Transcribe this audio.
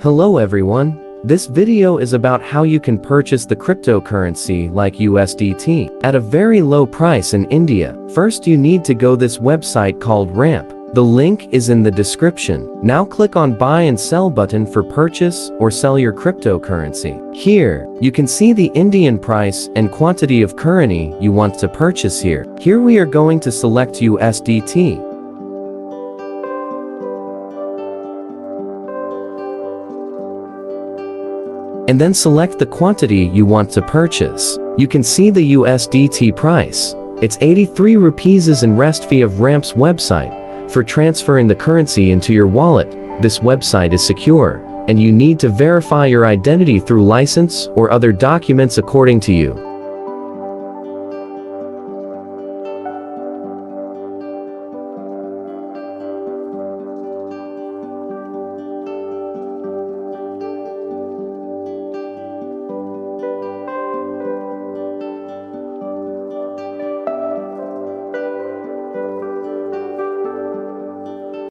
Hello everyone. This video is about how you can purchase the cryptocurrency like USDT at a very low price in India. First you need to go this website called Ramp. The link is in the description. Now click on buy and sell button for purchase or sell your cryptocurrency. Here, you can see the Indian price and quantity of currency you want to purchase here. Here we are going to select USDT. And then select the quantity you want to purchase. You can see the USDT price. It's 83 rupees and rest fee of Ramp's website. For transferring the currency into your wallet, this website is secure, and you need to verify your identity through license or other documents according to you.